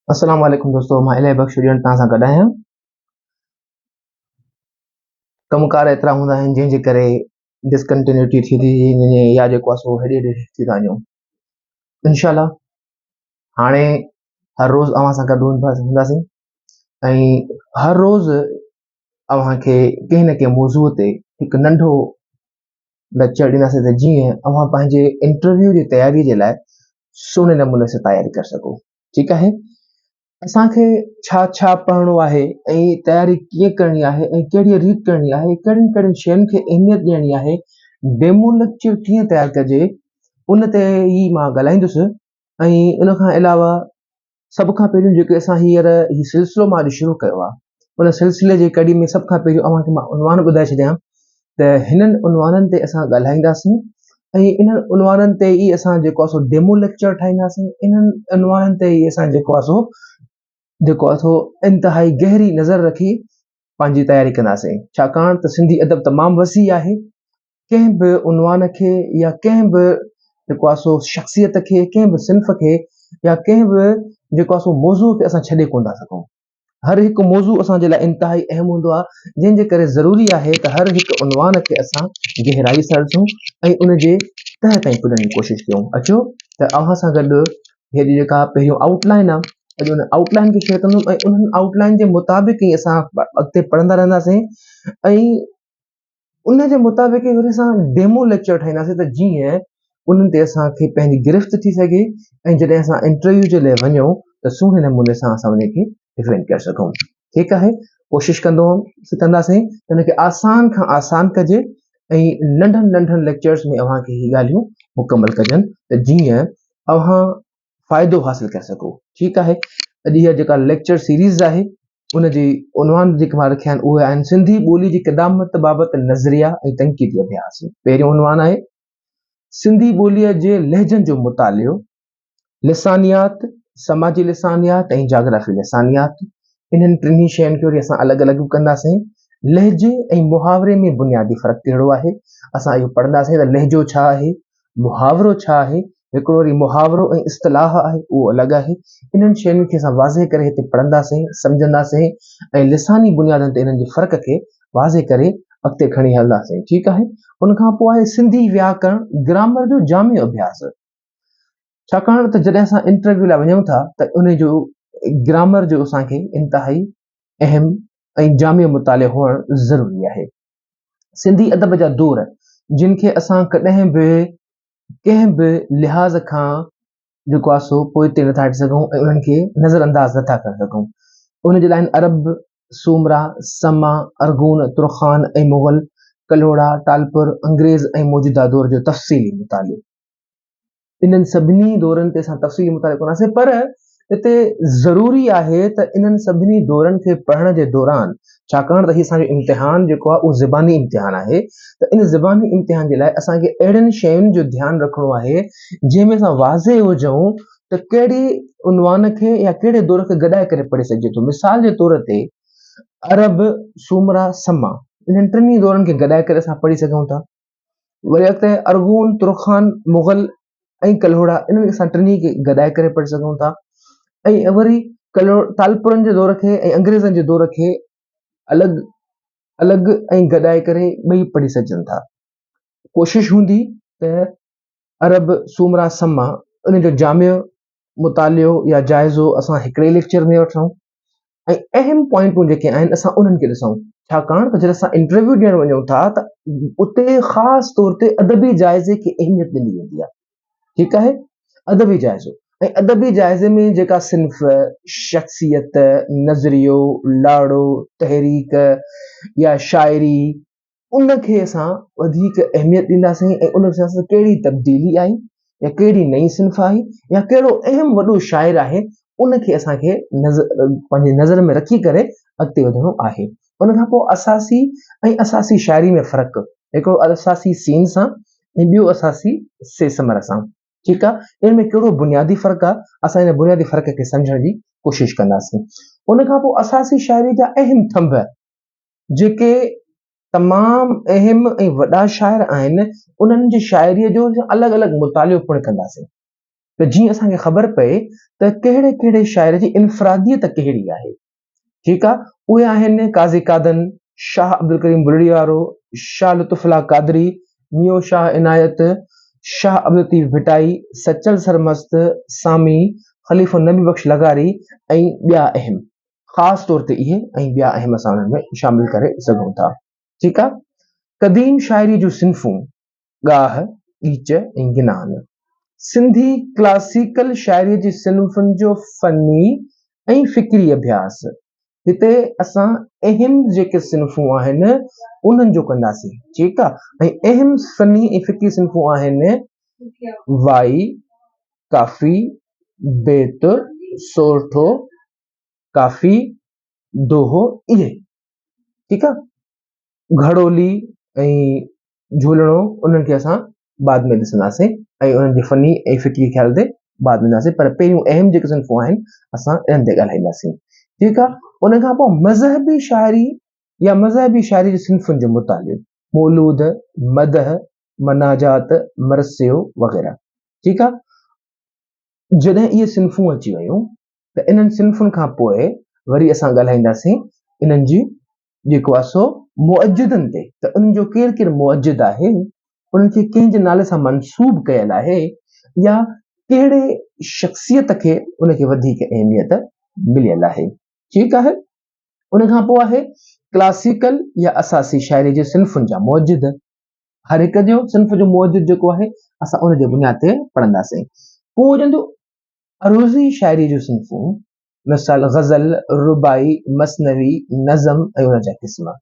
अस्सलाम वालेकुम दोस्तों, मां इलाही बख़्श ॾियण तव्हां सां गॾु आहियां। कमुकार एतिरा हूंदा आहिनि जंहिंजे करे डिसकंटिन्यूटी थी थी वञे या जेको आहे सो हेॾे होॾे थी था वञूं। इनशाला हाणे हर रोज़ अव्हां सां गॾु हूंदासीं ऐं हर रोज़ अव्हांखे कंहिं न कंहिं मौज़ूअ ते हिकु नंढो लेक्चर ॾींदासीं त जीअं अव्हां पंहिंजे इंटरव्यू जी तयारी जे लाइ सुहिणे नमूने सां तयारी करे सघो। ठीकु आहे। असांखे छा छा पढ़णो आहे ऐं तयारी कीअं करणी आहे ऐं कहिड़ी रीत करणी आहे, कहिड़ियुनि कहिड़ियुनि शयुनि खे अहमियत ॾियणी आहे, डेमो लेक्चर कीअं तयारु कजे, उन ते ई मां ॻाल्हाईंदुसि। ऐं इन खां अलावा सभ खां पहिरियों जेके असां हीउ सिलसिलो मां अॼु शुरू कयो आहे, उन सिलसिले जे कड़ी में सभ खां पहिरियों अव्हांखे मां उनवान ॿुधाए छॾियां त हिननि उनवाननि ते असां ॻाल्हाईंदासीं ऐं इन्हनि उनवाननि ते ई असां जेको आहे सो डेमो लेक्चर ठाहींदासीं। इन्हनि उनवाननि ते ई असां जेको आहे सो इंतिहाई गहरी नज़र रखी पंहिंजी तयारी कंदासीं, छाकाणि त सिंधी अदब तमामु वसी आहे। कंहिं बि उनवान खे या कंहिं बि जेको आहे सो शख़्सियत खे, कंहिं बि सिन्फ़ खे या कंहिं बि जेको आहे सो मौज़ूअ खे असां छॾे कोन था सघूं। हर हिकु मौज़ू असांजे लाइ इंतिहाई अहम हूंदो आहे, जंहिंजे करे ज़रूरी आहे त हर हिकु उनवान खे असां गहराई सां ॾिसूं ऐं उनजे तह ताईं पुॼण जी कोशिशि कयूं। अचो त अव्हां सां गॾु हेॾी जेका पहिरियों आउटलाइन आहे, अॼु उन आउटलाइन खे शेयर कंदुमि ऐं उन्हनि आउटलाइन जे मुताबिक़ ई असां अॻिते पढ़ंदा रहंदासीं ऐं उन जे मुताबिक़ ई वरी असां डेमो लेक्चर ठाहींदासीं त जीअं उन्हनि ते असांखे पंहिंजी गिरफ़्त थी सघे ऐं जॾहिं असां इंटरव्यू जे लाइ वञूं त सुहिणे नमूने सां असां उनखे डिफेंड करे सघूं। ठीकु आहे। कोशिशि कंदासीं त हुनखे आसान खां आसान कजे ऐं नंढनि नंढनि लेक्चर्स में अव्हांखे हीअ ॻाल्हियूं मुकमल कजनि त जीअं अव्हां फ़ाइदो हासिल करे सघो। ठीकु आहे। अॼु इहा जेका लेक्चर सीरीज़ आहे उनजी उनवान जेके मां रखिया आहिनि उहे आहिनि सिंधी ॿोली जी क़दामत बाबति नज़रिया ऐं तनक़ीदी अभ्यास। पहिरियों उनवान आहे सिंधी ॿोलीअ जे लहजनि जो मुतालियो, लिसानियात, समाजी लिसानियात ऐं जाग्राफी लिसानियात। इन्हनि टिनी शयुनि खे वरी असां अलॻि अलॻि कंदासीं। लहजे ऐं मुहावरे में बुनियादी फ़र्क़ु कहिड़ो आहे, असां इहो पढ़ंदासीं त लहजो छा आहे, मुहावरो छा आहे, हिकिड़ो वरी मुहावरो ऐं इस्तलाह आहे उहो अलॻि आहे। इन्हनि शयुनि खे असां वाज़े करे हिते पढ़ंदासीं, सम्झंदासीं ऐं लिसानी बुनियादनि ते इन्हनि जे फ़र्क़ खे वाज़े करे अॻिते खणी हलंदासीं। ठीकु आहे। उनखां पोइ आहे सिंधी व्याकरण ग्रामर जो जामियो अभ्यास, छाकाणि त जॾहिं असां इंटरव्यू लाइ वञूं था त उन जो ग्रामर जो असांखे इंतिहाई अहम ऐं जामियो मुतालियो हुअणु ज़रूरी आहे। सिंधी अदब जा दौर जिन खे असां कॾहिं बि कंहिं बि लिहाज़ खां जेको आहे सो पोइते नथा हटी सघूं ऐं उन्हनि खे नज़रअंदाज़ नथा करे सघूं। उन जे लाइ अरब, सूमरा, समा, अरगून, तुरखान ऐं मुग़ल, कल्होड़ा, टालपुर, अंग्रेज़ ऐं मौजूदा दौर जो तफ़सीली मुतालियो। इन्हनि सभिनी दौरनि ते असां तफ़सीली मुतालियो कंदासीं, पर हिते ज़रूरी आहे त इन्हनि सभिनी दौरनि खे पढ़ण जे दौरान, छाकाणि त हीउ असांजो इम्तिहान जेको आहे उहो ज़बानी इम्तिहान आहे, त इन ज़बानी इम्तिहान जे लाइ असांखे अहिड़ियुनि शयुनि जो ध्यानु रखिणो आहे जंहिंमें असां वाज़े हुजूं त कहिड़ी उनवान खे या कहिड़े दौर खे गॾाए करे पढ़ी सघिजे थो। मिसाल जे तौर ते अरब, सूमरा, समा, इन्हनि टिनी दौरनि खे गॾाए करे असां पढ़ी सघूं था। वरी अॻिते अरगून, तुरखान, मुग़ल ऐं कल्होड़ा, इन्हनि असां टिनी खे गॾाए करे पढ़ी सघूं था। ऐं वरी टालपुरनि जे दौर खे ऐं अंग्रेज़नि जे दौर खे अलॻि अलॻि ऐं गॾाए करे ॿई पढ़ी सघजनि था। कोशिशि हूंदी त अरब, सूमरा, समा उन जो जामियो मुतालियो या जाइज़ो असां हिकिड़े लेक्चर में वठूं ऐं अहम पॉइंटूं जेके आहिनि असां उन्हनि खे ॾिसूं, छाकाणि त जॾहिं असां इंटरव्यू ॾियणु वञूं था त उते ख़ासि तौर ते अदबी जाइज़े खे अहमियत ॾिनी वेंदी आहे। ठीकु आहे। अदबी जाइज़ो ऐं अदबी जाइज़े में जेका सिन्फ़, शख़्सियत, नज़रियो, लाड़ो, तहरीक या शाइरी, उनखे असां वधीक अहमियत ॾींदासीं ऐं उन सां कहिड़ी तब्दीली आई या कहिड़ी नई सिन्फ़ आई या कहिड़ो अहम वॾो शाइर आहे, उनखे असांखे पंहिंजी नज़र में रखी करे अॻिते वधिणो आहे। उनखां पोइ असासी शाइरी में फ़र्क़ु, हिकिड़ो असासी सीन सां ऐं ॿियो असासी सेसमर सां। ठीकु आहे। इन में कहिड़ो बुनियादी फ़र्क़ु आहे, असां इन बुनियादी फ़र्क़ खे सम्झण जी कोशिशि कंदासीं। उनखां पोइ असासी शाइरी जा अहम थंभ जेके तमामु अहम ऐं वॾा शाइर आहिनि, उन्हनि जी शाइरीअ जो अलॻि अलॻि मुतालियो पिणु कंदासीं। त जीअं असांखे ख़बर पए त कहिड़े कहिड़े शाइर जी इनफ़रादियत कहिड़ी आहे। ठीकु आहे, उहे आहिनि काज़ी कादन, शाह अब्दुल करीम बुलड़ी वारो, शाह लुत्फ़ुल्लाह क़ादरी, मियो शाह इनायत, शाह अब्दुल लतीफ़ भिटाई, सचल सरमस्त, सामी, ख़लीफ़ो नबी बख्श लगारी ऐं ॿिया अहम। ख़ासि तौर ते इहे ऐं ॿिया अहम असां उन्हनि में शामिल करे सघूं था। ठीकु आहे, क़दीम शाइरी जूं सिन्फ़ूं गाह, ॻीच ऐं गिनान। सिंधी क्लासिकल शाइरी जी सिन्फ़ुनि जो फ़नी ऐं फ़िक्री अभ्यास। हिते असां अहम जेके सिन्फ़ूं आहिनि उन्हनि जो कंदासीं। ठीकु आहे, ऐं अहम फ़नी ऐं फ़िक्री सिन्फ़ूं आहिनि वाई, काफ़ी, बेत, सोरठो, काफ़ी, दोहो, इहे। ठीकु आहे, घड़ोली ऐं झूलणो उन्हनि खे असां बाद में ॾिसंदासीं ऐं उन्हनि जी फ़नी ऐं फ़िक्री ख़्याल ते बाद में ॾिसंदासीं, पर पहिरियों अहम जेके सिन्फ़ूं आहिनि असां इन्हनि ते ॻाल्हाईंदासीं। ठीकु आहे, उन खां पोइ मज़हबी शाइरी या मज़हबी शाइरी जी सिन्फ़ुनि जो मुतालियो, मौलूद, मदह, मनाजात, मरसियो वग़ैरह। ठीकु आहे, जॾहिं इहे सिन्फ़ूं अची वियूं त इन्हनि सिन्फ़ुनि खां पोइ वरी असां ॻाल्हाईंदासीं इन्हनि जी जेको आहे सो मुअज्जिदनि ते, त उन्हनि जो केरु केरु मुअज्जिद आहे, उन्हनि खे कंहिंजे नाले सां मंसूब कयल आहे या कहिड़े शख़्सियत खे उनखे वधीक अहमियत मिलियल आहे। ठीकु आहे, उन खां पोइ आहे क्लासिकल या असासी शाइरी जे सिन्फ़ुनि जा मुअज्जिद। हर हिक जो सिन्फ़ जो मुअज्जिद जेको आहे असां उनजे बुनियाद ते पढ़ंदासीं। पोइ हुजंदो अरूज़ी शाइरी जूं सिन्फ़ूं, मिसाल ग़ज़ल, रुबाई, मसनवी, नज़म ऐं उन जा क़िस्म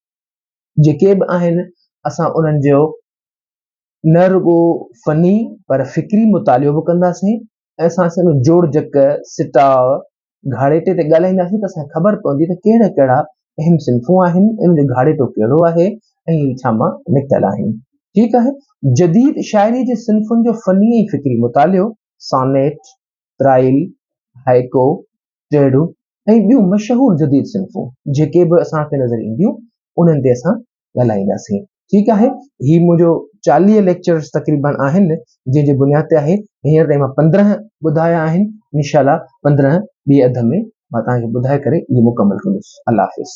जेके बि आहिनि असां उन्हनि जो न रुगो फ़नी पर फ़िक्री मुतालियो बि कंदासीं ऐं असां जोड़ जक, सिटाव, घाड़ेटे ते ॻाल्हाईंदासीं त असांखे ख़बर पवंदी त कहिड़ा कहिड़ा अहम सिन्फ़ूं आहिनि, इन जो घाड़ेटो कहिड़ो आहे ऐं छा मां निकितल आहिनि। ठीकु आहे, जदीद शाइरी जे सिन्फ़ुनि जो फ़नी ऐं फ़िक्री मुतालियो, सॉनेट, त्राइल, हाइको, टेड़ू ऐं ॿियूं मशहूर जदीद सिन्फ़ूं जेके बि असांखे नज़र ईंदियूं उन्हनि ते असां ॻाल्हाईंदासीं। ठीकु आहे, ही मुंहिंजो 40 लेक्चर्स तक़रीबन आहिनि जंहिंजे बुनियाद ते आहे। हींअर ताईं मां 15 ॿुधाया आहिनि, इंशाअल्लाह 15 ॿिए अध में मां तव्हांखे ॿुधाए करे इहे मुकमल कंदुसि। अल्लाह हाफ़िज़।